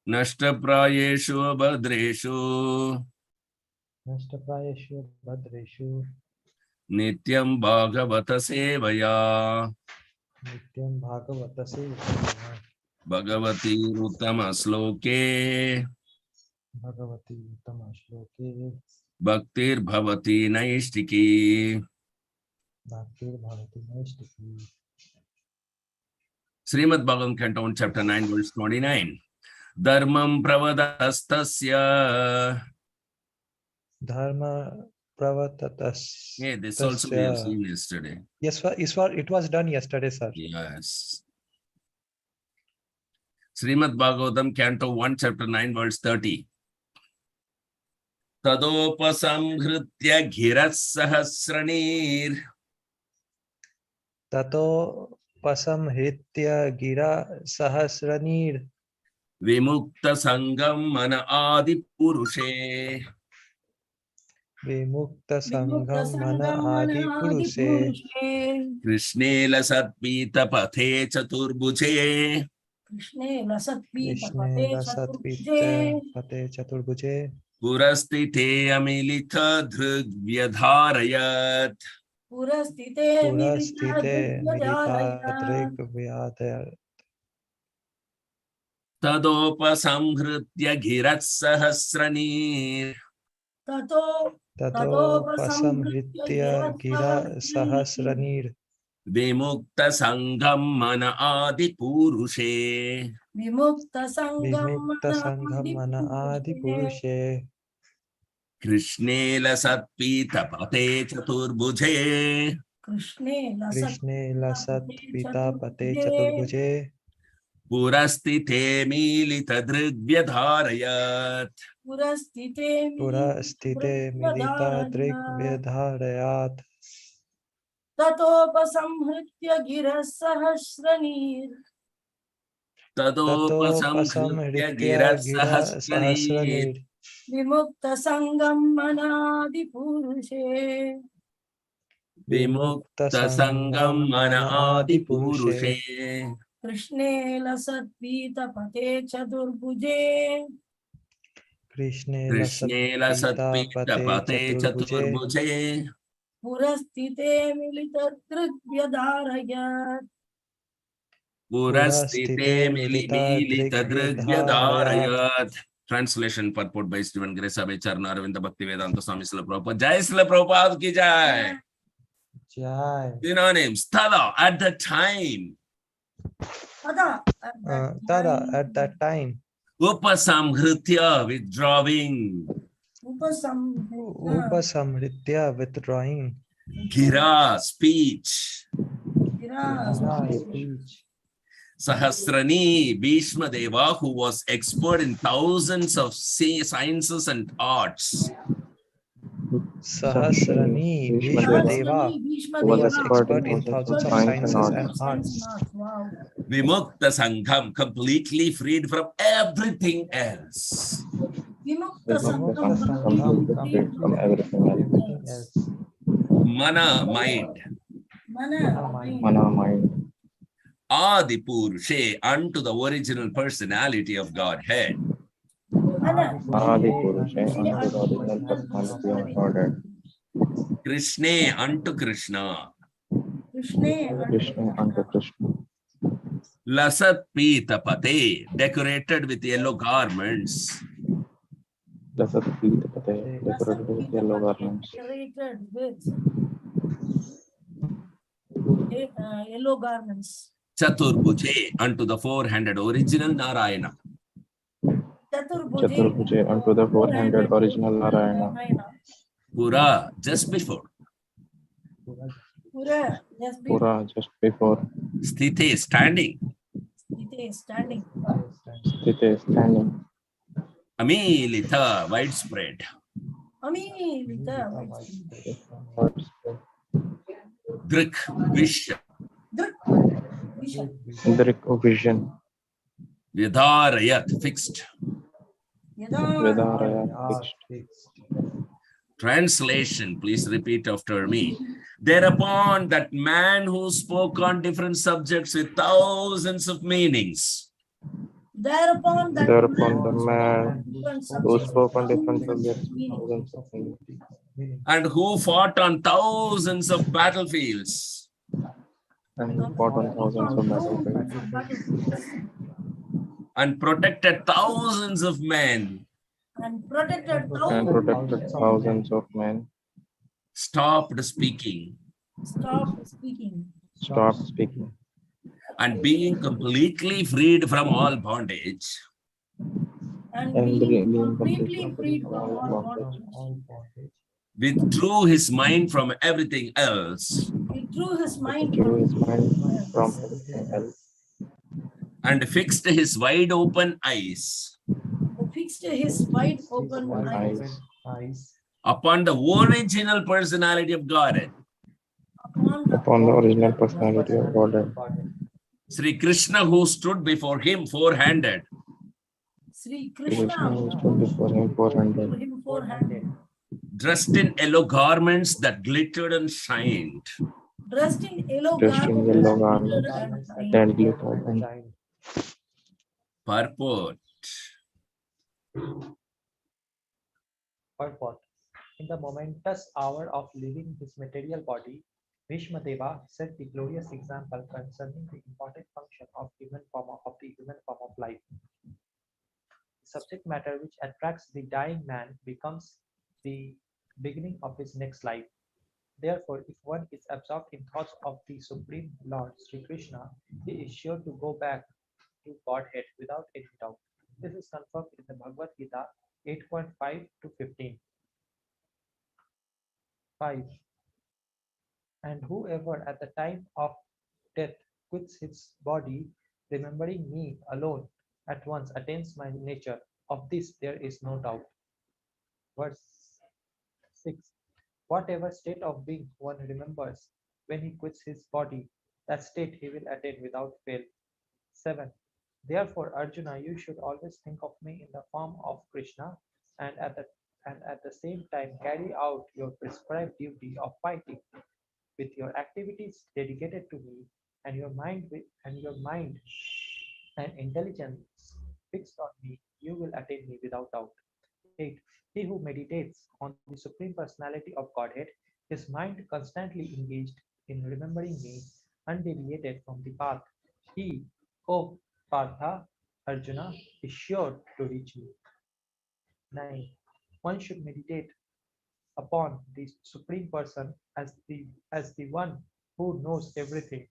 नष्टप्रायेषु भद्रेषु नित्यं भागवत सेवया Bhagwati उत्तमश्लोके भक्तिर्भवति नैष्टिकी Srimad Bhagavatam Canto 1 chapter 9 verse 29 Dharmam pravadastasya Yeah, this also we have seen yesterday. Yes, it was done yesterday, sir. Yes. Srimad Bhagavatam Canto 1 chapter 9 verse 30 Tadopasamhritya ghiras sahasranir Pasamhritya gira sahasranir Vimukta sangam mana adi purushe Vimukta sangam mana adi purushe Krishne lasatpita pathe chaturbuje Krishne lasatpita pate chaturbuje Purastite amilita dhrugvyadharayat Purastite milita drigvyadharayat Tadopasamhritya ghirat sahasranir Tadopasamhritya gira sahasranir Vimukta sangam mana adi purushe Vimukta sangam mana adi purushe Krishne lasatpita pate chaturbuje Krishne lasatpita pate chaturbuje Purastite milita drigvyadharayat Purastite milita drigvyadharayat Tatopasamhritya gira sahasranir Tadopasamhritya girat sahasranir Vimukta sangam manadi purushe Vimukta sangam mana adi purushe Krishne lasatpita pate chaturbuje Krishne lasatpita pate chaturbuje Purastite milita drigvyadharayat Purastite milita drigvyadharayat Translation purport by Stephen Grace Abhay Charna Aravinda Bhakti Vedanta Swami Srila Prabhupada Jai Srila Prabhupada ki jai Synonyms Tada at the time Tada at that time Upasamhritya withdrawing Upasamhritya withdrawing Gira speech Sahasrani Bhishma Deva who was expert in thousands of sciences and arts Sahasrani Bhishma Deva who was expert in thousands of sciences and arts Vimukta Sangham completely freed from everything else Mana mind Adi Purushe unto the original personality of Godhead Adi Purushe unto the original personality of Godhead Krishna unto Krishna Krishna unto Krishna Lasat Pita Pate decorated with yellow garments Lasat Pita Pate decorated with yellow garments yellow garments Chaturbuje unto the four-handed original Narayana Chaturbuje unto the four-handed original Narayana Pura just before Pura just before Sthite standing Sthite standing Amilita widespread Drik Vishya Drik vision Vidharayat fixed Vedarayat fixed Translation, please repeat after me. Thereupon that man who spoke on different subjects with thousands of meanings Thereupon the man who spoke on different subjects, meaning. thousands of things, and who fought on thousands of battlefields and who fought on thousands of battlefields, and protected thousands of men, And protected and protected thousands of men, stopped speaking, stopped speaking. stopped speaking, and being completely freed from all bondage, And and being being completely freed from all all bondage, bondage. withdrew his mind from everything else, He drew his mind drew from his mind from everything else, and fixed his wide open eyes fixed his wide open eyes upon the original personality of Godhead. upon the original personality of God. Sri Krishna, who stood before him four-handed, Sri Krishna Krishna stood before him four-handed, him four-handed, dressed in yellow garments that glittered and shined, dressed in yellow dressed in garments yellow garments that glittered and purport. Purport. In the momentous hour of leaving his material body, Bhishmadeva set the glorious example concerning the important function of the human form of life. The subject matter which attracts the dying man becomes the beginning of his next life. Therefore, if one is absorbed in thoughts of the Supreme Lord Sri Krishna, he is sure to go back to Godhead without any doubt. This is confirmed in the Bhagavad Gita 8.5 to 15. 5. And whoever at the time of death quits his body, remembering me alone, at once attains my nature. Of this there is no doubt. Verse 6. Whatever state of being one remembers when he quits his body, that state he will attain without fail. 7. Therefore, Arjuna, you should always think of me in the form of Krishna, and at the same time carry out your prescribed duty of fighting with your activities dedicated to me, and your mind and intelligence fixed on me, you will attain me without doubt. 8. He who meditates on the Supreme Personality of Godhead, his mind constantly engaged in remembering me, undeviated from the path. He, O Partha, Arjuna, is sure to reach me. 9. One should meditate upon the Supreme Person as the one who knows everything,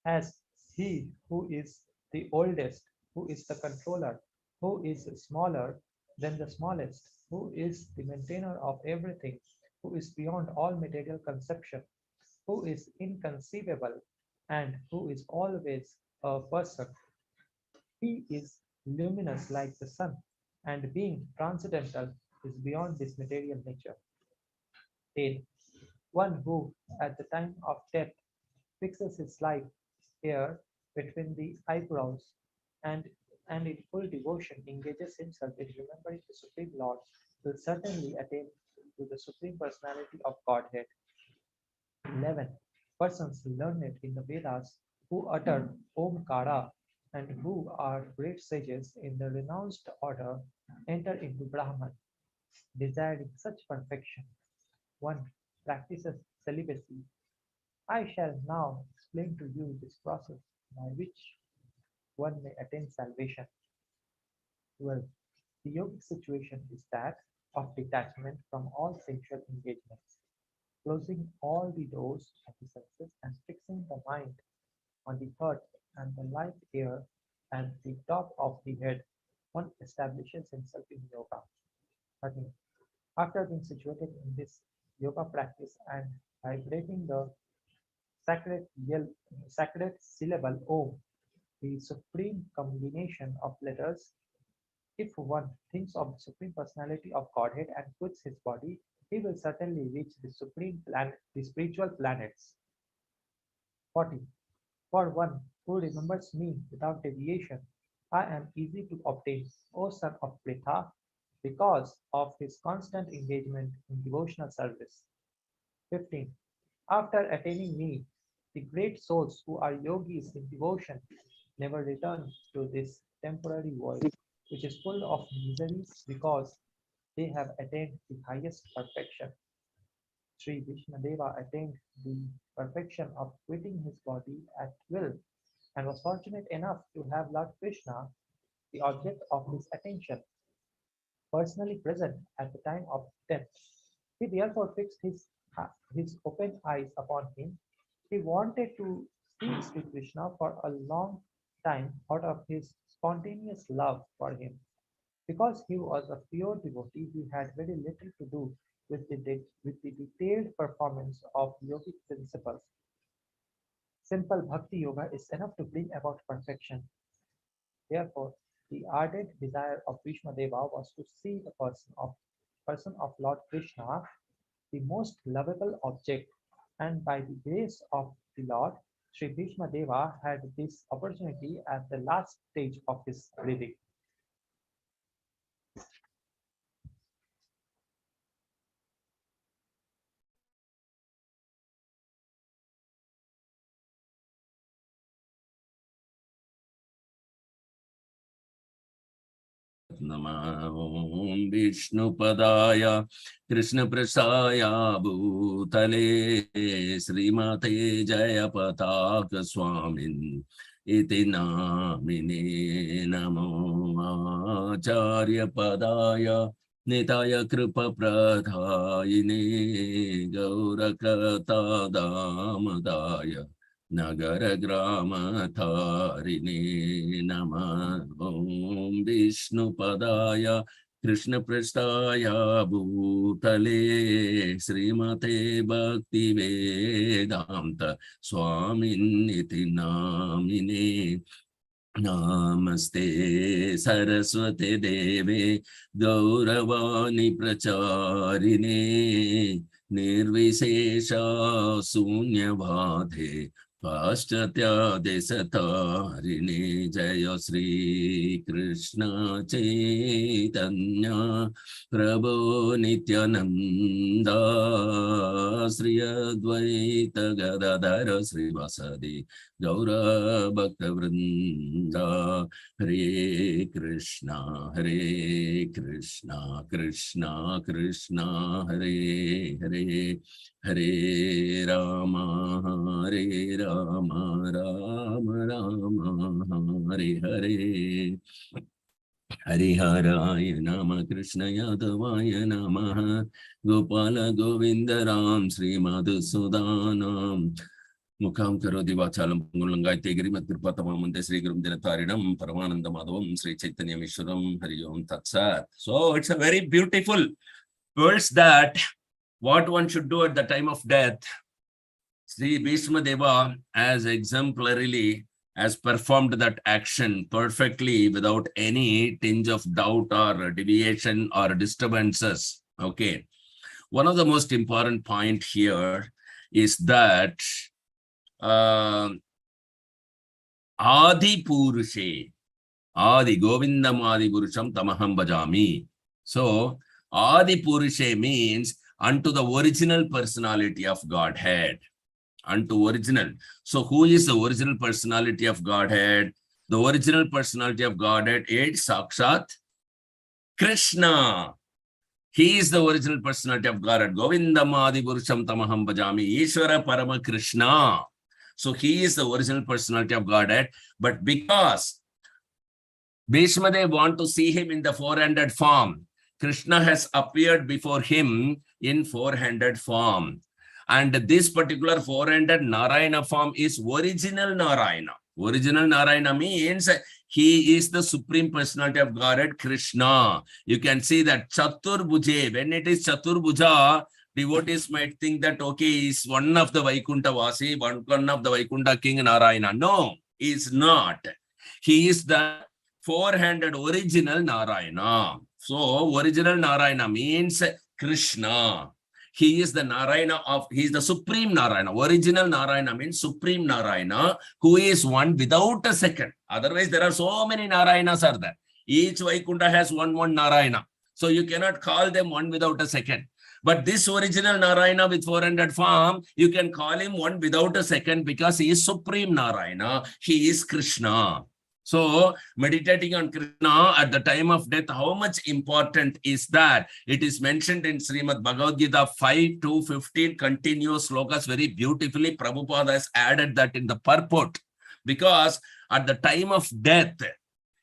as he who is the oldest, who is the controller, who is smaller than the smallest, who is the maintainer of everything, who is beyond all material conception, who is inconceivable, and who is always a person. He is luminous like the sun, and being transcendental is beyond this material nature. 10. One who, at the time of death, fixes his life here between the eyebrows and in full devotion engages himself in remembering the Supreme Lord will certainly attain to the Supreme Personality of Godhead. 11. Persons learned in the Vedas who utter Omkara and who are great sages in the renounced order enter into Brahman, desiring such perfection. 1. Practices celibacy. I shall now explain to you this process by which one may attain salvation. 12. The yogic situation is that of detachment from all sensual engagements, closing all the doors of the senses and fixing the mind on the earth and the light air at the top of the head. One establishes himself in yoga. 13. After being situated in this yoga practice and vibrating the sacred, sacred syllable Om, the supreme combination of letters, if one thinks of the Supreme Personality of Godhead and quits his body, he will certainly reach the supreme planet, the spiritual planets. 40. For one who remembers me without deviation, I am easy to obtain, O son of Pritha, because of his constant engagement in devotional service. 15. After attaining me, the great souls who are yogis in devotion never return to this temporary world, which is full of miseries because they have attained the highest perfection. Sri Vishnadeva attained the perfection of quitting his body at will and was fortunate enough to have Lord Krishna, the object of his attention, personally present at the time of death. He therefore fixed his open eyes upon him. He wanted to see Sri Krishna for a long time out of his spontaneous love for him. Because he was a pure devotee, he had very little to do with the detailed performance of yogic principles. Simple bhakti yoga is enough to bring about perfection. Therefore, the ardent desire of Deva was to see the person of Lord Krishna, the most lovable object, and by the grace of the Lord, Sri Deva had this opportunity at the last stage of his living. Namo Vishnupadaya Krishna Prasaya Bhutale Srimate Jayapataka Swamin Iti Namine Namo Acharya Padaya Nitaya Kripa Pradhayine Gaurakata Damadaya Nagara Grama Tarini Nama Om Vishnu Padaya Krishna Prastaya Bhutale Srimate Bhakti Vedanta Swamin Iti Namine Namaste Saraswate Deve Gauravani Pracharine Nirvishesha Sunyavadhe Paschatya Desatarini Jaya Sri Krishna Chaitanya Prabhu Nityananda Sri Advaita Gadadhara Sri Vasadi Gaura Bhakta Vrinda Hare Krishna Krishna Krishna Hare Hare Hare Rama Rama Rama Hare Hare Hariharaya Nama Krishna Yadavaya Namaha Gopala Govinda Ram Sri Madhusudanam Mukam Karodi Vachalam Pungulangai Tegri Matripataman데 Sri Gurum Dinatarinam Paramananda Madhavam Sri Chaitanya Mishwaram Hari Om Tat Sat. So it's a very beautiful verse that what one should do at the time of death. Sri Bhishma Deva as exemplarily has performed that action perfectly without any tinge of doubt or deviation or disturbances. Okay. One of the most important point here is that Adi Purushe, Adi Govindam Adi Purusham Tamaham Bhajami. So Adi Purushe means unto the original personality of Godhead. Unto original. So who is the original personality of Godhead? The original personality of Godhead is Sakshat Krishna. He is the original personality of Godhead. Govindam Adi Purusham Tamaham Bhajami. Ishvara Parama Krishna. So he is the original personality of Godhead. But because Bhishmadev want to see him in the four-handed form, Krishna has appeared before him in four-handed form. And this particular four-handed Narayana form is original Narayana. Original Narayana means he is the supreme personality of Godhead, Krishna. You can see that Chaturbhuje, when it is Chaturbhuja, devotees might think that, okay, he's one of the Vaikuntha Vasi, one of the Vaikuntha King Narayana. No, he is not. He is the four-handed original Narayana. So, original Narayana means Krishna. He is the Narayana he is the supreme Narayana. Original Narayana means supreme Narayana, who is one without a second. Otherwise, there are so many Narayanas are there. Each Vaikuntha has one Narayana. So you cannot call them one without a second. But this original Narayana with 400 form, you can call him one without a second because he is supreme Narayana. He is Krishna. So meditating on Krishna at the time of death, how much important is that? It is mentioned in Srimad Bhagavad Gita 5 to 15 continuous slokas very beautifully. Prabhupada has added that in the purport, because at the time of death,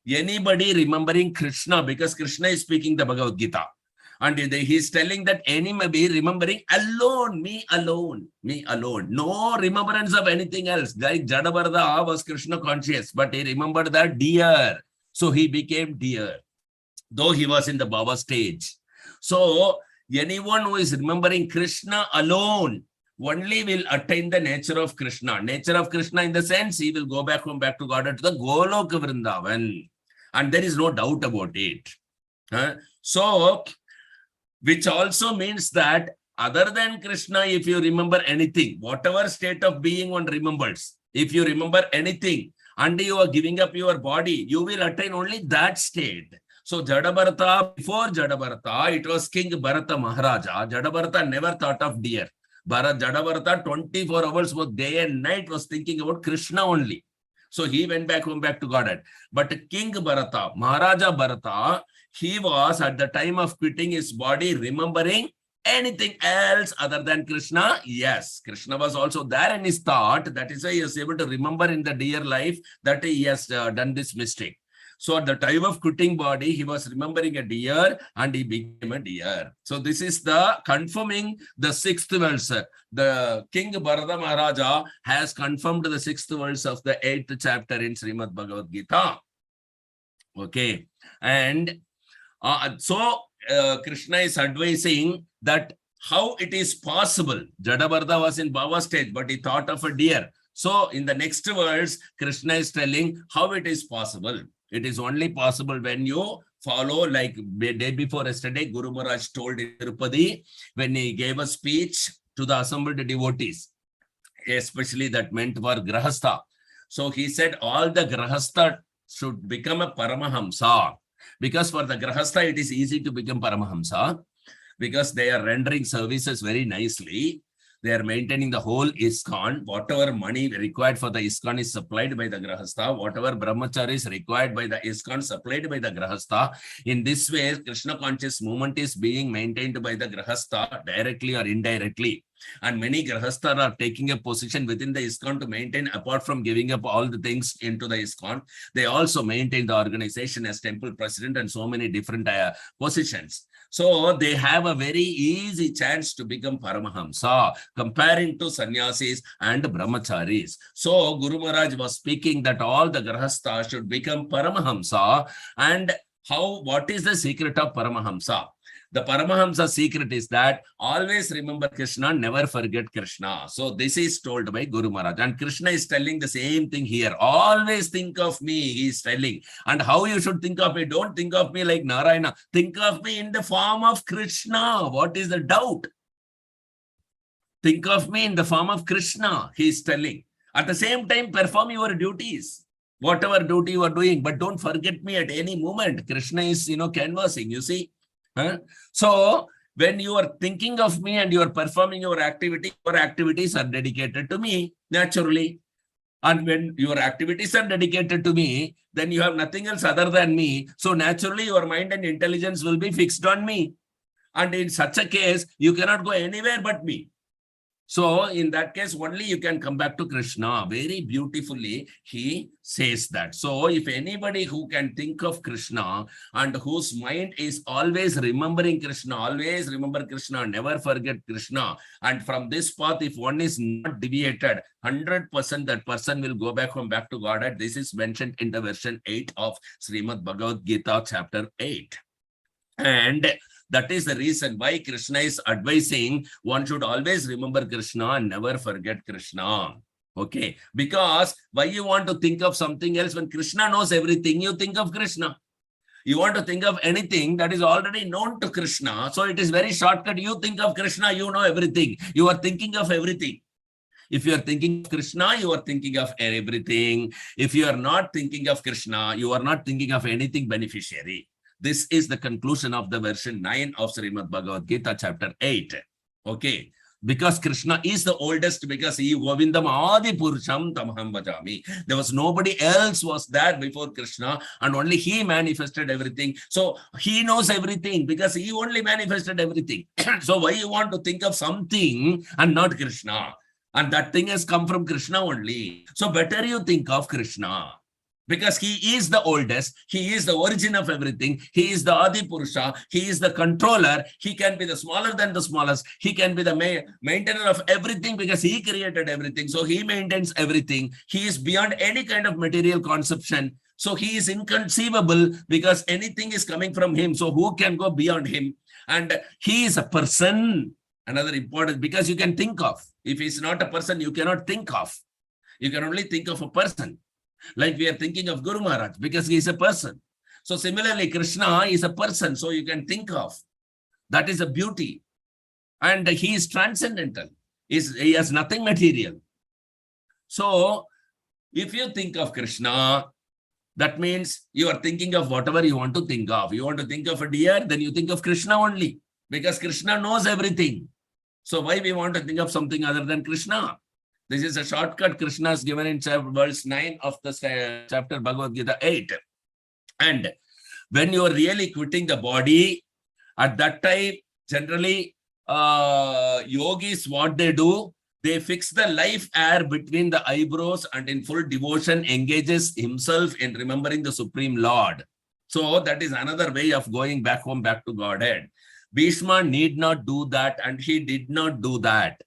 anybody remembering Krishna, because Krishna is speaking the Bhagavad Gita, and he's telling that anybody remembering alone, me alone, me alone. No remembrance of anything else. Like Jadabarda was Krishna conscious, but he remembered that deer. So he became deer, though he was in the Baba stage. So anyone who is remembering Krishna alone only will attain the nature of Krishna. Nature of Krishna in the sense he will go back home, back to God, to the Goloka Vrindavan. And there is no doubt about it. So, which also means that other than Krishna, if you remember anything, whatever state of being one remembers, if you remember anything and you are giving up your body, you will attain only that state. So Jadabarta, before Jadabarta, it was King Bharata Maharaja. Jadabarta never thought of deer. Jadabarta 24 hours, both day and night, was thinking about Krishna only. So he went back home, back to Godhead. But King Bharata, Maharaja Bharata, he was at the time of quitting his body remembering anything else other than Krishna. Yes, Krishna was also there in his thought. That is why he was able to remember in the dear life that he has done this mistake. So at the time of quitting body, he was remembering a deer and he became a deer. So this is the confirming the sixth verse. The King Bharata Maharaja has confirmed the sixth verse of the 8th chapter in Srimad Bhagavad Gita. Okay. And Krishna is advising that how it is possible. Jadabarta was in Baba stage, but he thought of a deer. So in the next verse, Krishna is telling how it is possible. It is only possible when you follow, like day before yesterday, Guru Maharaj told in Tirupati when he gave a speech to the assembled devotees, especially that meant for Grahastha. So he said all the Grahastha should become a Paramahamsa. Because for the Grahastha, it is easy to become Paramahamsa because they are rendering services very nicely. They are maintaining the whole ISKCON. Whatever money required for the ISKCON is supplied by the Grahastha. Whatever brahmachari is required by the ISKCON supplied by the Grahastha. In this way, Krishna conscious movement is being maintained by the Grahastha directly or indirectly. And many Grahastha are taking a position within the ISKCON to maintain, apart from giving up all the things into the ISKCON, they also maintain the organization as temple president and so many different positions. So they have a very easy chance to become Paramahamsa comparing to sannyasis and brahmacharis. So Guru Maharaj was speaking that all the Grahastha should become Paramahamsa. And what is the secret of Paramahamsa? The Paramahamsa secret is that always remember Krishna, never forget Krishna. So this is told by Guru Maharaj. And Krishna is telling the same thing here. Always think of me, he is telling. And how you should think of me? Don't think of me like Narayana. Think of me in the form of Krishna. What is the doubt? Think of me in the form of Krishna, he is telling. At the same time, perform your duties. Whatever duty you are doing, but don't forget me at any moment. Krishna is, canvassing, you see. So when you are thinking of me and you are performing your activities are dedicated to me, naturally. And when your activities are dedicated to me, then you have nothing else other than me. So naturally, your mind and intelligence will be fixed on me. And in such a case, you cannot go anywhere but me. So in that case, only you can come back to Krishna. Very beautifully, he says that. So if anybody who can think of Krishna and whose mind is always remembering Krishna, always remember Krishna, never forget Krishna. And from this path, if one is not deviated, 100% that person will go back home, back to Godhead. This is mentioned in the version 8 of Srimad Bhagavad Gita, chapter 8. And that is the reason why Krishna is advising one should always remember Krishna and never forget Krishna. Okay, because why you want to think of something else when Krishna knows everything, you think of Krishna. You want to think of anything that is already known to Krishna. So it is very shortcut. You think of Krishna, you know everything. You are thinking of everything. If you are thinking of Krishna, you are thinking of everything. If you are not thinking of Krishna, you are not thinking of anything beneficiary. This is the conclusion of the version 9 of Srimad Bhagavad Gita, chapter 8. Okay. Because Krishna is the oldest, because he Govindam Adi Purusham Tamaham Bhajami. There was nobody else was there before Krishna, and only he manifested everything. So he knows everything because he only manifested everything. So why you want to think of something and not Krishna? And that thing has come from Krishna only. So better you think of Krishna. Because he is the oldest, he is the origin of everything, he is the Adi Purusha, he is the controller, he can be the smaller than the smallest, he can be the maintainer of everything because he created everything, so he maintains everything. He is beyond any kind of material conception, so he is inconceivable because anything is coming from him, so who can go beyond him? And he is a person, another important, because you can think of. If he's not a person, you cannot think of. You can only think of a person. Like we are thinking of Guru Maharaj because he is a person. So similarly, Krishna is a person, so you can think of. That is a beauty. And he is transcendental. He has nothing material. So if you think of Krishna, that means you are thinking of whatever you want to think of. You want to think of a deer, then you think of Krishna only. Because Krishna knows everything. So why we want to think of something other than Krishna? This is a shortcut Krishna is given in verse 9 of the chapter Bhagavad Gita 8. And when you are really quitting the body, at that time, generally, yogis, what they do, they fix the life air between the eyebrows and in full devotion engages himself in remembering the Supreme Lord. So that is another way of going back home, back to Godhead. Bhishma need not do that, and he did not do that.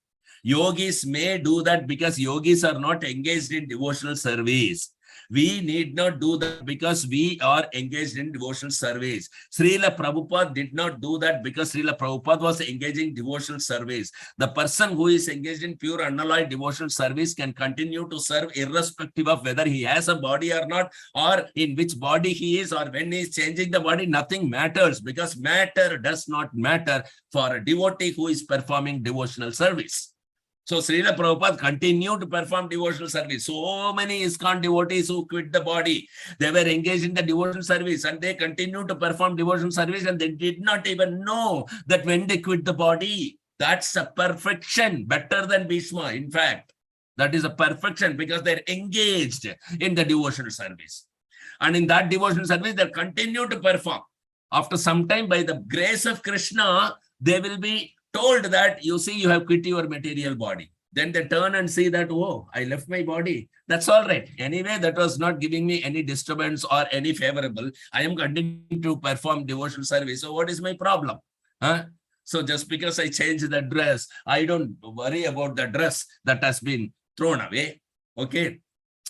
Yogis may do that because yogis are not engaged in devotional service. We need not do that because we are engaged in devotional service. Srila Prabhupada did not do that because Srila Prabhupada was engaging in devotional service. The person who is engaged in pure unalloyed devotional service can continue to serve irrespective of whether he has a body or not, or in which body he is, or when he is changing the body. Nothing matters because matter does not matter for a devotee who is performing devotional service. So Srila Prabhupada continued to perform devotional service. So many ISKCON devotees who quit the body, they were engaged in the devotional service and they continued to perform devotional service, and they did not even know that when they quit the body. That's a perfection, better than Bhishma. In fact, that is a perfection because they're engaged in the devotional service. And in that devotional service, they continue to perform. After some time, by the grace of Krishna, they will be told that, you see, you have quit your material body. Then they turn and see that, oh, I left my body. That's all right. Anyway, that was not giving me any disturbance or any favorable. I am continuing to perform devotional service. So what is my problem? Huh? So just because I change the dress, I don't worry about the dress that has been thrown away. Okay.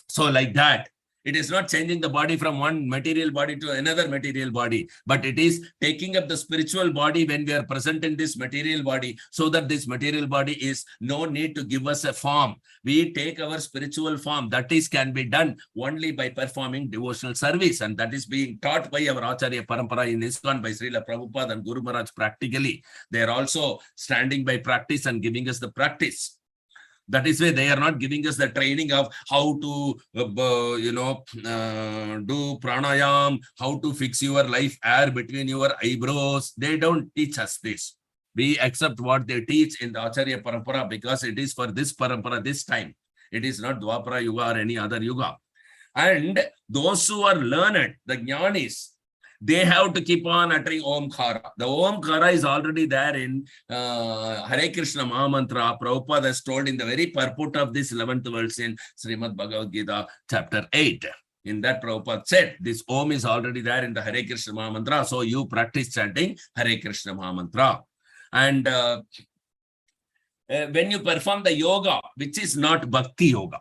So like that. It is not changing the body from one material body to another material body, but it is taking up the spiritual body when we are present in this material body, so that this material body is no need to give us a form. We take our spiritual form. That is can be done only by performing devotional service, and that is being taught by our Acharya Parampara in ISKCON by Srila Prabhupada and Guru Maharaj practically. They are also standing by practice and giving us the practice. That is why they are not giving us the training of how to, do pranayam, how to fix your life air between your eyebrows. They don't teach us this. We accept what they teach in the Acharya Parampara because it is for this Parampara this time. It is not Dwapara Yuga or any other Yuga. And those who are learned, the Jnanis, they have to keep on uttering Omkara. The Omkara is already there in Hare Krishna Mahamantra. Prabhupada has told in the very purport of this 11th verse in Srimad Bhagavad Gita, chapter 8. In that, Prabhupada said, this Om is already there in the Hare Krishna Mahamantra. So you practice chanting Hare Krishna Mahamantra. And when you perform the yoga, which is not Bhakti Yoga,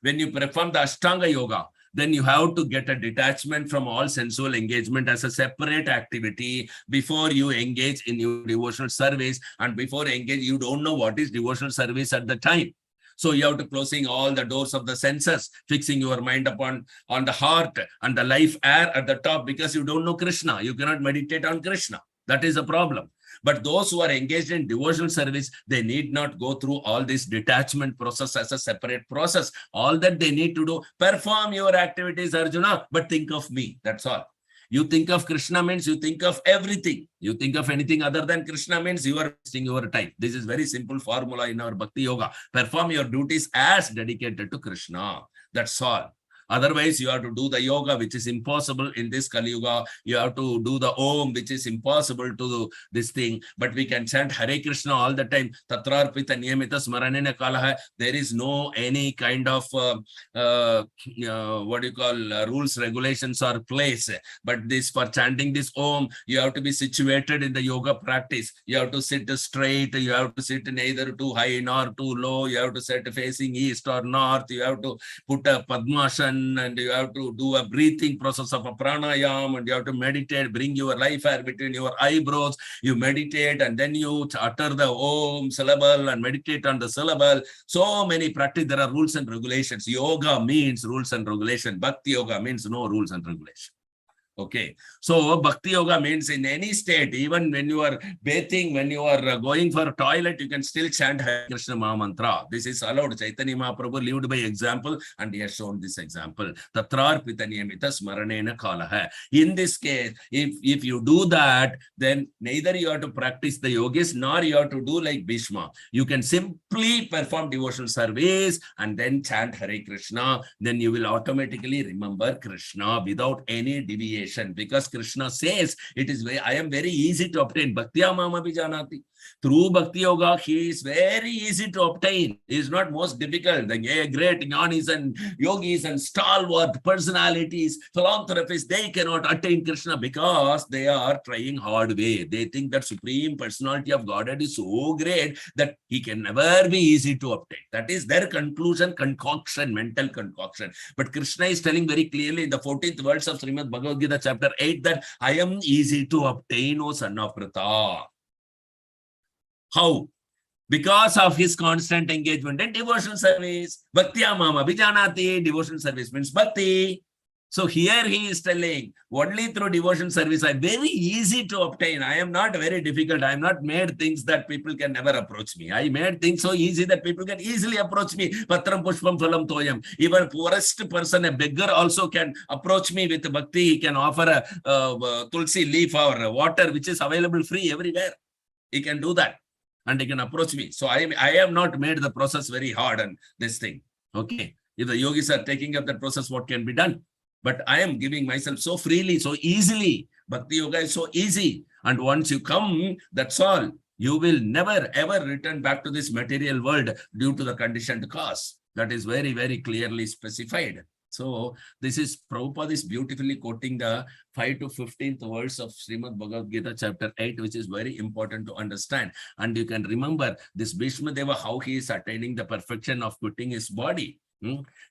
when you perform the Ashtanga Yoga, then you have to get a detachment from all sensual engagement as a separate activity before you engage in your devotional service. And before engage, you don't know what is devotional service at the time. So you have to closing all the doors of the senses, fixing your mind upon on the heart and the life air at the top, because you don't know Krishna. You cannot meditate on Krishna. That is a problem. But those who are engaged in devotional service, they need not go through all this detachment process as a separate process. All that they need to do, perform your activities, Arjuna, but think of me. That's all. You think of Krishna means you think of everything. You think of anything other than Krishna means you are wasting your time. This is very simple formula in our Bhakti Yoga. Perform your duties as dedicated to Krishna. That's all. Otherwise, you have to do the yoga, which is impossible in this Kali Yuga. You have to do the Om, which is impossible to do this thing. But we can chant Hare Krishna all the time. Tatrarpita niyamita smaranena kalaha. There is no any kind of what do you call rules, regulations, or place. But this for chanting this Om, you have to be situated in the yoga practice. You have to sit straight. You have to sit neither too high nor too low. You have to sit facing east or north. You have to put a Padmasana, and you have to do a breathing process of a pranayam, and you have to meditate, bring your life air between your eyebrows, you meditate, and then you utter the Om syllable and meditate on the syllable. So many practice, there are rules and regulations. Yoga means rules and regulation. Bhakti Yoga means no rules and regulation. Okay, so Bhakti Yoga means in any state, even when you are bathing, when you are going for a toilet, you can still chant Hare Krishna Maha Mantra. This is allowed. Chaitanya Mahaprabhu lived by example, and he has shown this example. Tatrar Pitaniyamita Smaranena Kalaha. In this case, if you do that, then neither you have to practice the yogis, nor you have to do like Bhishma. You can simply perform devotional service and then chant Hare Krishna. Then you will automatically remember Krishna without any deviation. Because Krishna says it is I am very easy to obtain. Bhaktiya mama vijanati. Through Bhakti Yoga, he is very easy to obtain. He is not most difficult. The great jnanis and yogis and stalwart personalities, philanthropists, they cannot attain Krishna because they are trying hard way. They think that Supreme Personality of Godhead is so great that he can never be easy to obtain. That is their conclusion, concoction, mental concoction. But Krishna is telling very clearly in the 14th verse of Srimad Bhagavad Gita chapter 8 that I am easy to obtain, O son of Pratha. How? Because of his constant engagement in devotional service. Bhaktiya mama vijanati. Devotional service means bhakti. So here he is telling, only through devotion service, I am very easy to obtain. I am not very difficult. I am not made things that people can never approach me. I made things so easy that people can easily approach me. Patram pushpam phalam toyam. Even poorest person, a beggar also can approach me with bhakti. He can offer a tulsi leaf or water, which is available free everywhere. He can do that. And he can approach me. So I have not made the process very hard on this thing. Okay. If the yogis are taking up that process, what can be done? But I am giving myself so freely, so easily. Bhakti Yoga is so easy. And once you come, that's all. You will never ever return back to this material world due to the conditioned cause. That is very, very clearly specified. So this is Prabhupada is beautifully quoting the 5 to 15th verse of Srimad Bhagavad Gita chapter 8, which is very important to understand. And you can remember this Bhishma Deva, how he is attaining the perfection of quitting his body.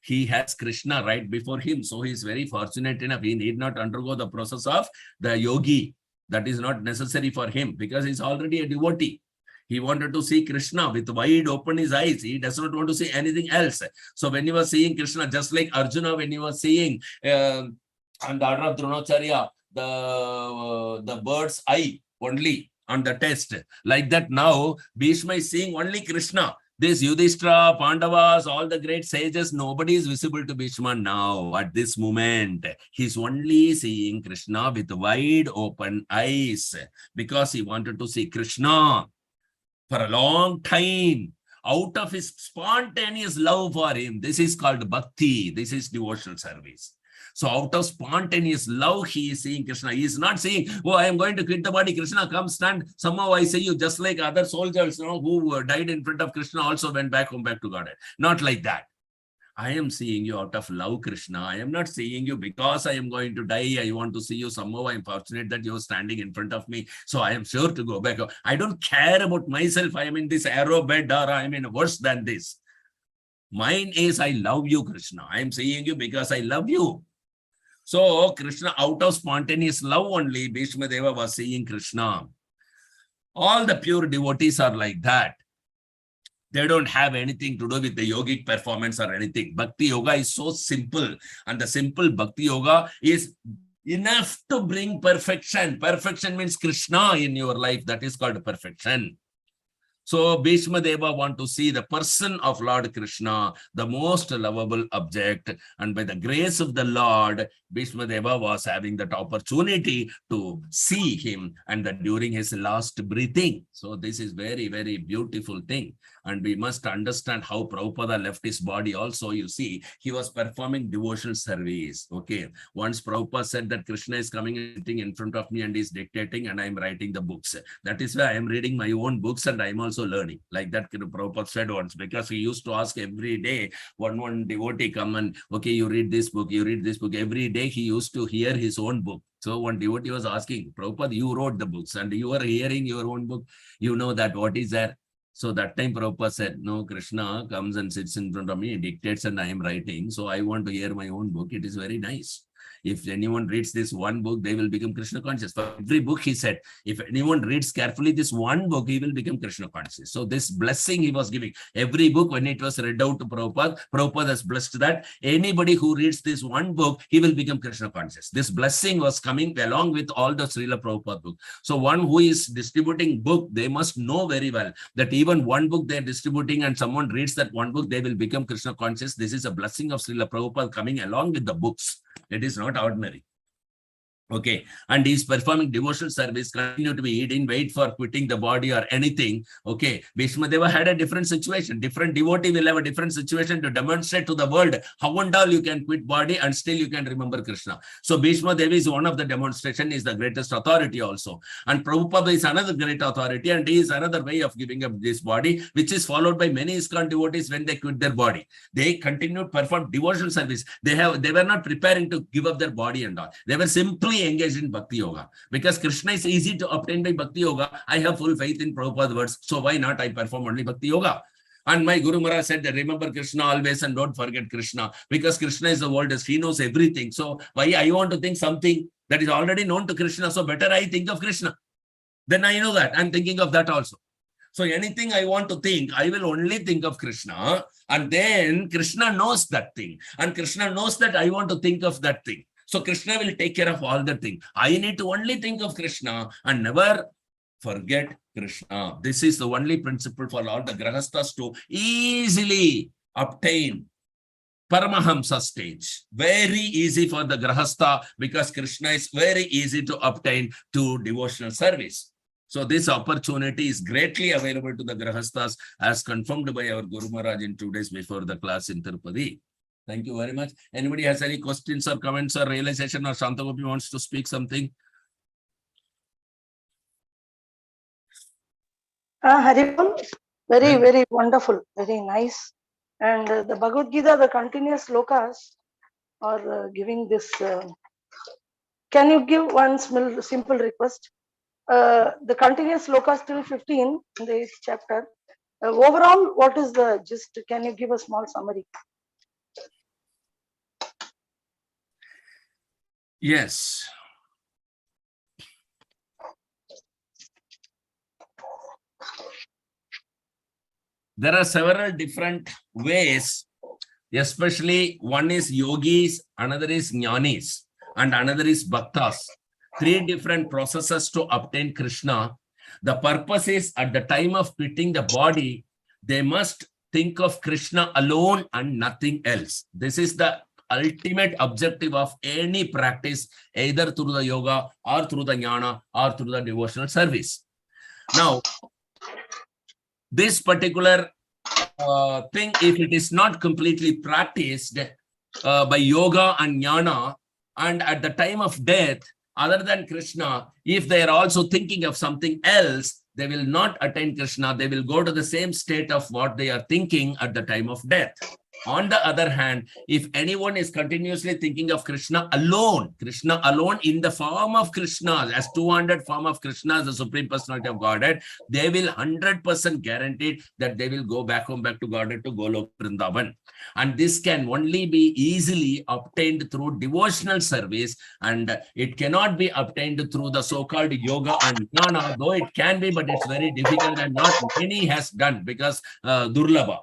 He has Krishna right before him. So he is very fortunate enough. He need not undergo the process of the yogi. That is not necessary for him because he is already a devotee. He wanted to see Krishna with wide open his eyes. He does not want to see anything else. So when he was seeing Krishna, just like Arjuna, when he was seeing on the order of Dronacharya, the bird's eye only on the test. Like that now, Bhishma is seeing only Krishna. This Yudhishthira, Pandavas, all the great sages, nobody is visible to Bhishma now at this moment. He's only seeing Krishna with wide open eyes because he wanted to see Krishna for a long time out of his spontaneous love for him. This is called bhakti. This is devotional service. So out of spontaneous love, he is seeing Krishna. He is not saying, oh, I am going to quit the body. Krishna, come stand. Somehow I see you, just like other soldiers, who died in front of Krishna also went back home, back to Godhead. Not like that. I am seeing you out of love, Krishna. I am not seeing you because I am going to die. I want to see you. Somehow I am fortunate that you are standing in front of me. So I am sure to go back. I don't care about myself. I am in this arrow bed or I am in worse than this. Mine is I love you, Krishna. I am seeing you because I love you. So Krishna, out of spontaneous love only, Bhishma Deva was seeing Krishna. All the pure devotees are like that. They don't have anything to do with the yogic performance or anything. Bhakti Yoga is so simple. And the simple Bhakti Yoga is enough to bring perfection. Perfection means Krishna in your life. That is called perfection. So Bhishma Deva want to see the person of Lord Krishna, the most lovable object. And by the grace of the Lord, Bhishma Deva was having that opportunity to see him and that during his last breathing. So this is very, very beautiful thing. And we must understand how Prabhupada left his body also. You see, he was performing devotional service. Okay. Once Prabhupada said that Krishna is coming and sitting in front of me and is dictating and I'm writing the books. That is why I am reading my own books and I'm also learning. Like that Prabhupada said once, because he used to ask every day, one devotee come and, okay, you read this book, you read this book. Every day he used to hear his own book. So one devotee was asking, Prabhupada, you wrote the books and you are hearing your own book. You know that what is there? So that time Prabhupada said, no, Krishna comes and sits in front of me, dictates and I am writing. So I want to hear my own book. It is very nice. If anyone reads this one book, they will become Krishna conscious. For every book, he said, if anyone reads carefully this one book, he will become Krishna conscious. So this blessing he was giving. Every book, when it was read out to Prabhupada, Prabhupada has blessed that anybody who reads this one book, he will become Krishna conscious. This blessing was coming along with all the Srila Prabhupada book. So one who is distributing book, they must know very well that even one book they are distributing and someone reads that one book, they will become Krishna conscious. This is a blessing of Srila Prabhupada coming along with the books. It is not ordinary. Okay, and he's performing devotional service, continue to be eating, wait for quitting the body or anything. Okay, Bhishma Deva had a different situation. Different devotee will have a different situation to demonstrate to the world how and all you can quit body and still you can remember Krishna. So Bhishma Deva is one of the demonstration, is the greatest authority also. And Prabhupada is another great authority, and he is another way of giving up this body, which is followed by many ISKCON devotees when they quit their body. They continued to perform devotional service. They were not preparing to give up their body and all. They were simply engaged in Bhakti Yoga. Because Krishna is easy to obtain by Bhakti Yoga, I have full faith in Prabhupada's words. So why not I perform only Bhakti Yoga? And my Guru Maharaj said that remember Krishna always and don't forget Krishna. Because Krishna is the worldest. He knows everything. So why I want to think something that is already known to Krishna? So better I think of Krishna. Then I know that. I'm thinking of that also. So anything I want to think, I will only think of Krishna. And then Krishna knows that thing. And Krishna knows that I want to think of that thing. So Krishna will take care of all the things. I need to only think of Krishna and never forget Krishna. This is the only principle for all the grahasthas to easily obtain Paramahamsa stage. Very easy for the grahastha because Krishna is very easy to obtain to devotional service. So this opportunity is greatly available to the grahasthas as confirmed by our Guru Maharaj in 2 days before the class in Tirupati. Thank you very much. Anybody has any questions or comments or realization, or Shantagopi wants to speak something? Haribol, very wonderful, very nice. And the Bhagavad Gita, the continuous slokas are giving this. Can you give one simple request? The continuous slokas till 15 in the 8th chapter. Overall, what is the gist? Can you give a small summary? Yes. There are several different ways, especially one is yogis, another is jnanis, and another is bhaktas. 3 different processes to obtain Krishna. The purpose is at the time of quitting the body, they must think of Krishna alone and nothing else. This is the ultimate objective of any practice, either through the yoga or through the jnana or through the devotional service. Now, this particular thing, if it is not completely practiced by yoga and jnana, and at the time of death, other than Krishna, if they are also thinking of something else, they will not attain Krishna. They will go to the same state of what they are thinking at the time of death. On the other hand, if anyone is continuously thinking of Krishna alone in the form of Krishna, as 200 form of Krishna as the Supreme Personality of Godhead, they will 100% guaranteed that they will go back home, back to Godhead, to Golok Vrindavan. And this can only be easily obtained through devotional service, and it cannot be obtained through the so-called yoga and jnana, though it can be, but it's very difficult and not many has done because Durlabha.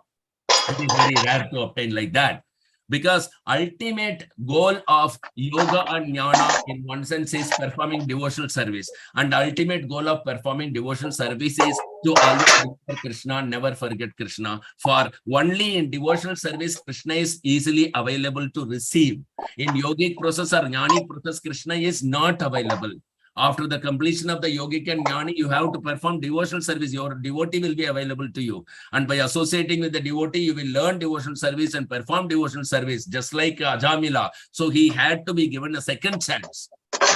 It is very rare to obtain like that. Because ultimate goal of yoga and jnana in one sense is performing devotional service, and ultimate goal of performing devotional service is to always remember Krishna, never forget Krishna. For only in devotional service, Krishna is easily available to receive. In yogic process or jnani process, Krishna is not available. After the completion of the yogic and jnani, you have to perform devotional service. Your devotee will be available to you. And by associating with the devotee, you will learn devotional service and perform devotional service, just like Ajamila. So he had to be given a second chance.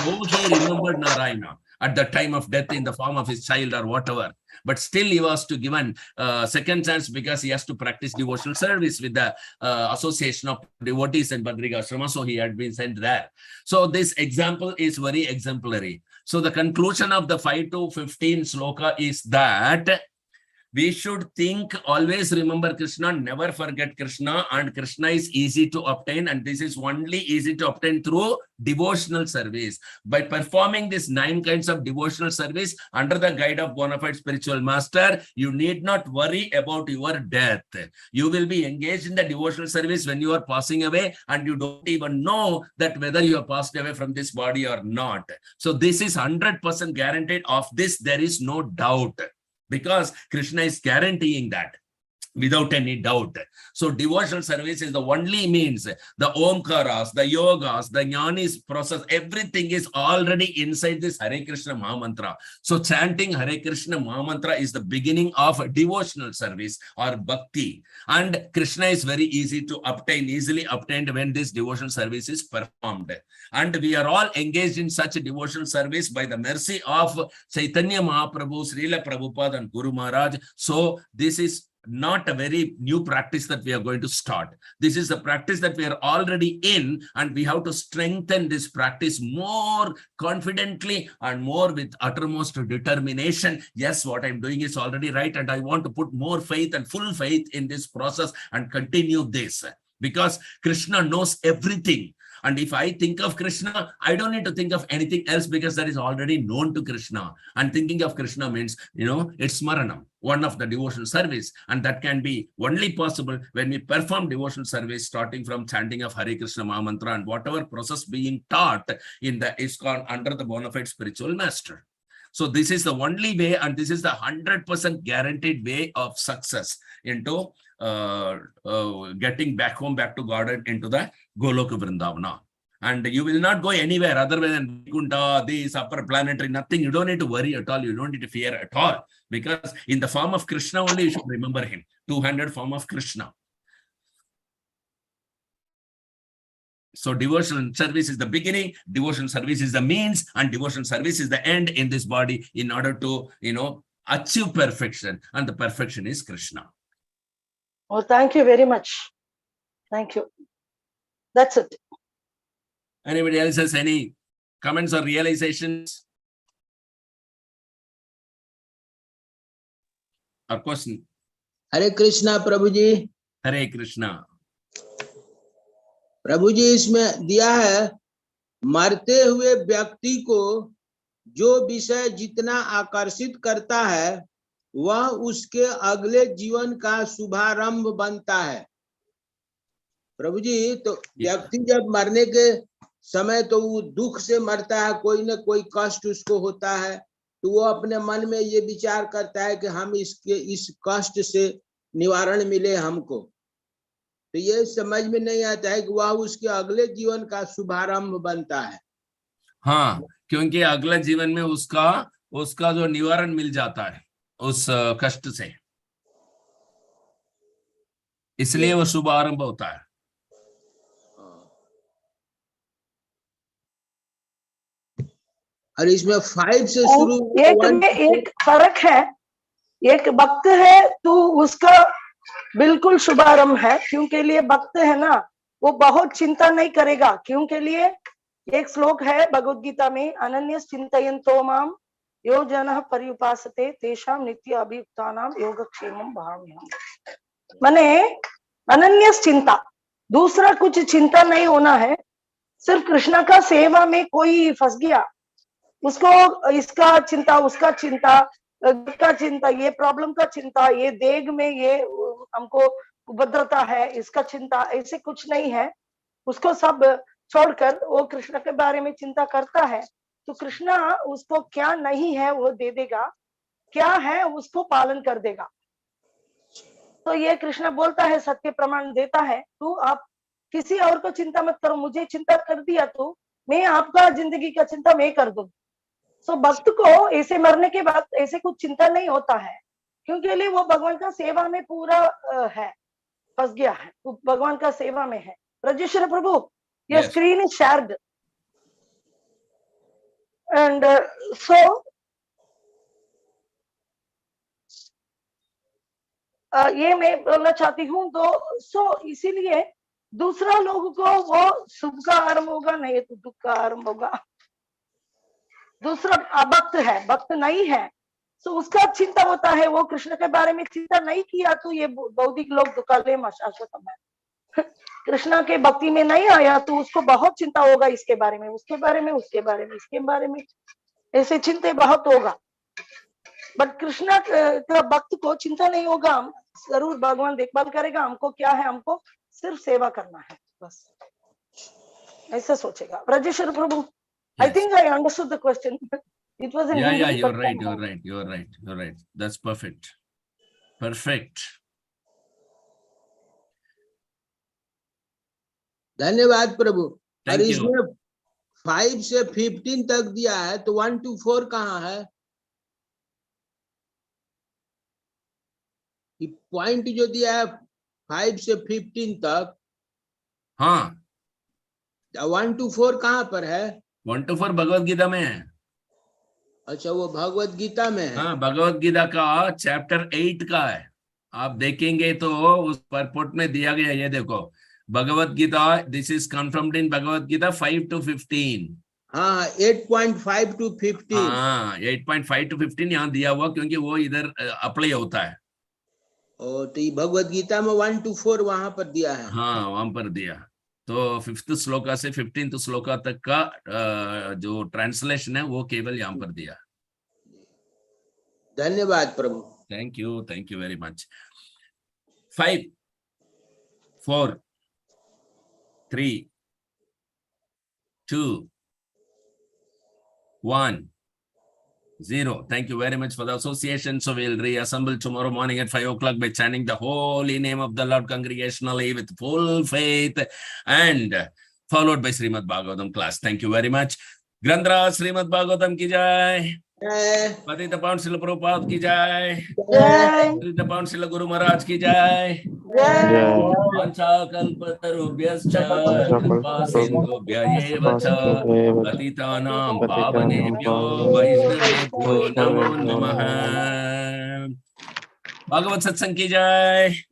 Though he remembered Narayana at the time of death in the form of his child or whatever, but still he was to given second chance because he has to practice devotional service with the association of devotees in Badrika Ashrama. So he had been sent there. So this example is very exemplary. So the conclusion of the 5 to 15 sloka is that we should think, always remember Krishna, never forget Krishna, and Krishna is easy to obtain, and this is only easy to obtain through devotional service. By performing these 9 kinds of devotional service under the guide of bona fide spiritual master, you need not worry about your death. You will be engaged in the devotional service when you are passing away, and you don't even know that whether you have passed away from this body or not. So this is 100% guaranteed. Of this, there is no doubt, because Krishna is guaranteeing that without any doubt. So devotional service is the only means. The Omkaras, the Yogas, the Jnanis process, everything is already inside this Hare Krishna Mahamantra. So chanting Hare Krishna Mahamantra is the beginning of devotional service or bhakti. And Krishna is very easy to obtain, easily obtained when this devotional service is performed. And we are all engaged in such a devotional service by the mercy of Chaitanya Mahaprabhu, Srila Prabhupada and Guru Maharaj. So this is not a very new practice that we are going to start. This is a practice that we are already in, and we have to strengthen this practice more confidently and more with uttermost determination. Yes, what I'm doing is already right, and I want to put more faith and full faith in this process and continue this, because Krishna knows everything. And if I think of Krishna, I don't need to think of anything else, because that is already known to Krishna. And thinking of Krishna means, it's Smaranam, one of the devotional service. And that can be only possible when we perform devotional service, starting from chanting of Hare Krishna Mahamantra and whatever process being taught in the ISKCON under the bona fide spiritual master. So this is the only way, and this is the 100% guaranteed way of success into getting back home, back to God, and into the Goloka Vrindavana. And you will not go anywhere other than Vaikuntha, this upper planetary, nothing. You don't need to worry at all. You don't need to fear at all, because in the form of Krishna only you should remember him. 200 form of Krishna. So devotional service is the beginning, devotional service is the means, and devotional service is the end in this body in order to, achieve perfection. And the perfection is Krishna. Oh, thank you very much. Thank you. That's it. Anybody else has any comments or realizations or question? Hare Krishna Prabhu ji. Hare Krishna. प्रभु जी इसमें दिया है, मरते हुए व्यक्ति को जो विषय जितना आकर्षित करता है वह उसके अगले जीवन का शुभारंभ बनता है। प्रभु जी, तो व्यक्ति जब मरने के समय तो वो दुख से मरता है, कोई न कोई कष्ट उसको होता है, तो वो अपने मन में ये विचार करता है कि हम इस कष्ट से निवारण मिले हमको। तो ये समझ में नहीं आता है कि वह उसके अगले जीवन का शुभारंभ बनता है। हाँ, क्योंकि अगला जीवन में उसका जो निवारण मिल जाता है उस कष्ट से, इसलिए वो शुभारंभ होता है। और इसमें 5 से शुरू, एक फर्क है, एक भक्त है तो उसका बिल्कुल शुभारंभ है, क्योंकि लिए भक्त है ना, वो बहुत चिंता नहीं करेगा। क्योंकि लिए एक श्लोक है भगवद गीता में, अनन्य चिंतयन्तो माम यो जनः पर्युपासते तेषां नित्य अभियुक्तानां योगक्षेमं भावयामि। माने अनन्य चिंता, दूसरा कुछ चिंता नहीं होना है। सिर्फ कृष्ण का सेवा में कोई फंस गया, उसको इसका चिंता, उसका चिंता, का चिंता, ये प्रॉब्लम का चिंता, ये देग में ये हमको उपद्रवता है, इसका चिंता, ऐसे कुछ नहीं है। उसको सब छोड़कर वो कृष्ण के बारे में चिंता करता है, तो कृष्ण उसको क्या नहीं है वो दे देगा, क्या है उसको पालन कर देगा। तो ये कृष्ण बोलता है, सत्य प्रमाण देता है, तू आप किसी और को चिंता मत करो, मुझे चिंता कर दिया तो मैं आपका जिंदगी का चिंता मैं कर दूं। सो भक्त को ऐसे मरने के बाद ऐसे कुछ चिंता नहीं होता है, क्योंकि लिए वो भगवान का सेवा में पूरा है, फंस गया है, वो भगवान का सेवा में है। Rajeshwar Prabhu, your Yes. Screen is shared and so ये मैं बोलना चाहती हूँ। तो सो इसीलिए दूसरा लोग को वो सुख का आरंभ होगा, नहीं तो दुख का आरंभ होगा। दूसरा भक्त है, भक्त नहीं है, तो उसका चिंता होता है, वो कृष्ण के बारे में चिंता नहीं किया तो ये बौद्धिक लोग दुकाले शाश्वतम है। कृष्ण के भक्ति में नहीं आया तो उसको बहुत चिंता होगा, इसके बारे में, उसके बारे में, उसके बारे में, इसके बारे में, ऐसे चिंता बहुत होगा। बट कृष्ण का भक्त को चिंता नहीं होगा, जरूर भगवान देखभाल करेगा, हमको क्या है, हमको सिर्फ सेवा करना है बस, ऐसा सोचेगा। ब्रजेश्वर प्रभु, I Yes. think I understood the question. It was in Yeah, Hindi. you're but right, somehow- you're right. That's perfect. Perfect. धन्यवाद प्रभु। और Thank you. इसमें 5 से 15 तक दिया है, तो 1 to 4 कहाँ है? पॉइंट जो दिया है 5 से 15 तक, हाँ, 1 to 4 कहाँ पर है? 1 to 4 भगवत गीता में है। अच्छा, वो भगवत गीता में है। हाँ, भगवत गीता का चैप्टर 8 का है। आप देखेंगे तो उस परपोर्ट में दिया गया, ये देखो, Bhagavad Gita, this is confirmed in Bhagavad Gita 5 to 15। हाँ, 8.5 to 15। हाँ, 8.5 to 15 यहाँ दिया हुआ, क्योंकि वो इधर अप्लाई होता है। और तो ये भगवत गीता में 1 to 4 वहां पर दिया है। हाँ, वहां पर दिया। तो 5th श्लोका से 15th श्लोका तक का जो ट्रांसलेशन है वो केवल यहाँ पर दिया। धन्यवाद Prabhu. Thank you very much. 5 4 3 2 1 0. Thank you very much for the association. So we'll reassemble tomorrow morning at 5 o'clock by chanting the holy name of the Lord congregationally with full faith and followed by Srimad Bhagavatam class. Thank you very much. Grandra Srimad Bhagavatam ki jai. पतित पावन श्रील प्रभुपाद की जय। जय पतित पावन श्रील गुरु महाराज की जय। जय वाञ्छाकल्पतरुभ्यश्च कृपा सिन्धुभ्य एव च पतितानां पावनेभ्यो वैष्णवेभ्यो नमो नमः। भागवत सत्संग की जय।